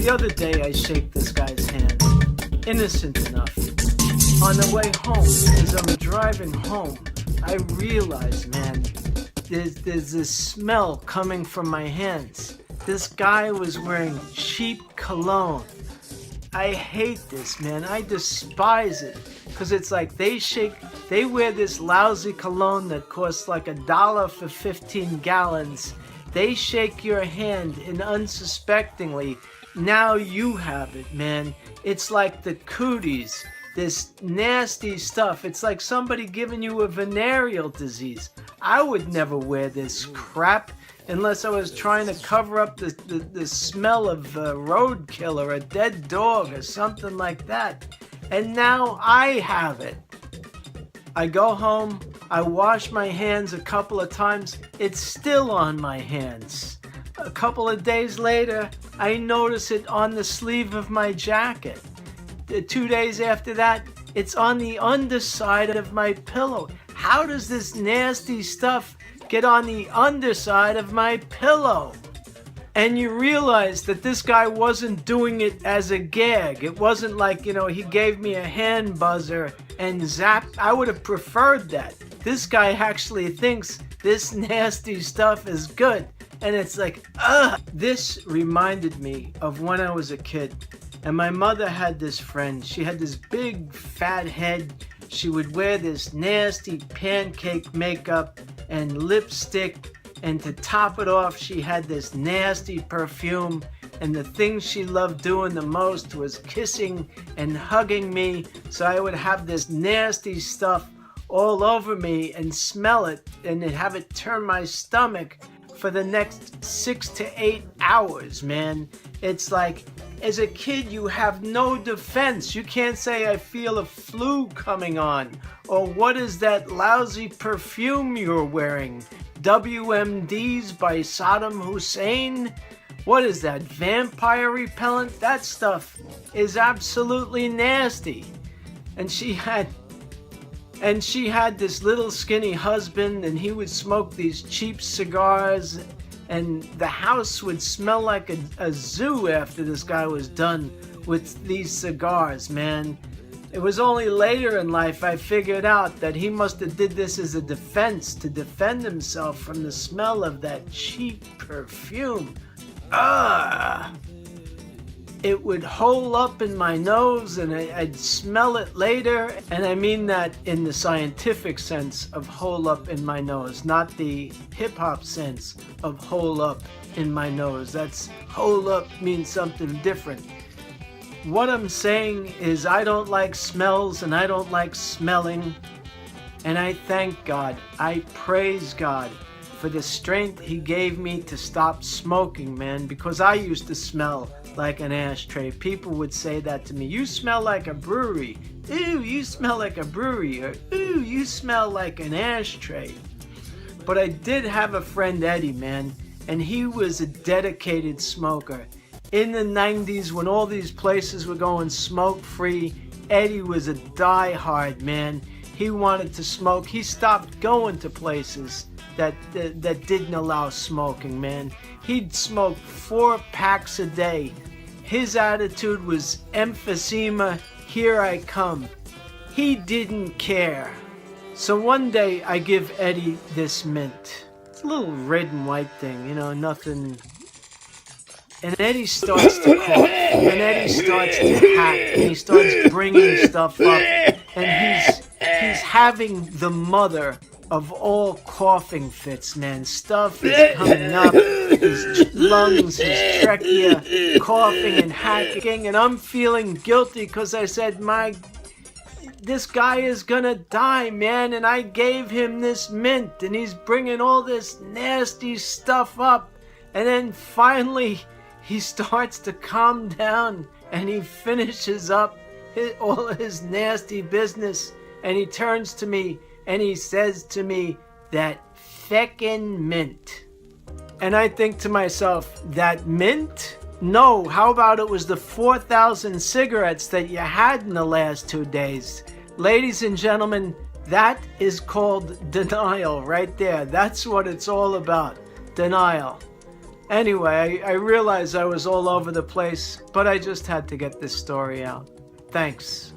The other day I shake this guy's hand, innocent enough. On the way home, as I'm driving home, I realize, man, there's this smell coming from my hands. This guy was wearing cheap cologne. I hate this, man. I despise it. Because it's like they wear this lousy cologne that costs like $1 for 15 gallons. They shake your hand and unsuspectingly, now you have it, man. It's like the cooties, this nasty stuff. It's like somebody giving you a venereal disease. I would never wear this crap unless I was trying to cover up the smell of roadkill or a dead dog or something like that. And now I have it. I go home, I wash my hands a couple of times, it's still on my hands. A couple of days later, I notice it on the sleeve of my jacket. 2 days after that, it's on the underside of my pillow. How does this nasty stuff get on the underside of my pillow? And you realize that this guy wasn't doing it as a gag. It wasn't like, he gave me a hand buzzer and zapped. I would have preferred that. This guy actually thinks this nasty stuff is good. And it's like, ugh. This reminded me of when I was a kid. And my mother had this friend. She had this big fat head. She would wear this nasty pancake makeup and lipstick. And to top it off, she had this nasty perfume. And the thing she loved doing the most was kissing and hugging me. So I would have this nasty stuff all over me and smell it and have it turn my stomach for the next 6 to 8 hours, man. It's like, as a kid, you have no defense. You can't say, I feel a flu coming on. Or what is that lousy perfume you're wearing? WMDs by Saddam Hussein? What is that, vampire repellent? That stuff is absolutely nasty. And she had this little skinny husband, and he would smoke these cheap cigars, and the house would smell like a zoo after this guy was done with these cigars, man. It was only later in life I figured out that he must have did this as a defense to defend himself from the smell of that cheap perfume. Ugh! It would hole up in my nose and I'd smell it later. And I mean that in the scientific sense of hole up in my nose, not the hip-hop sense of hole up in my nose. That's hole up means something different. What I'm saying is I don't like smells and I don't like smelling. And I thank God, I praise God for the strength He gave me to stop smoking, man, because I used to smell like an ashtray. People would say that to me. You smell like a brewery. Ooh, you smell like a brewery. Or, ooh, you smell like an ashtray. But I did have a friend, Eddie, man, and he was a dedicated smoker. In the 90s, when all these places were going smoke-free, Eddie was a die-hard, man. He wanted to smoke. He stopped going to places that didn't allow smoking, man. He'd smoke 4 packs a day. His attitude was emphysema, here I come. He didn't care. So one day I give Eddie this mint. It's a little red and white thing, nothing. And Eddie starts to cough, and Eddie starts to hack, and he starts bringing stuff up, and he's having the mother of all coughing fits, man. Stuff is coming up, his lungs, his trachea, coughing and hacking, and I'm feeling guilty because I said, this guy is gonna die, man, and I gave him this mint, and he's bringing all this nasty stuff up, and then finally he starts to calm down, and he finishes up all his nasty business, and he turns to me, and he says to me, that feckin' mint. And I think to myself, that mint? No, how about it was the 4,000 cigarettes that you had in the last 2 days? Ladies and gentlemen, that is called denial right there. That's what it's all about, denial. Anyway, I realized I was all over the place, but I just had to get this story out. Thanks.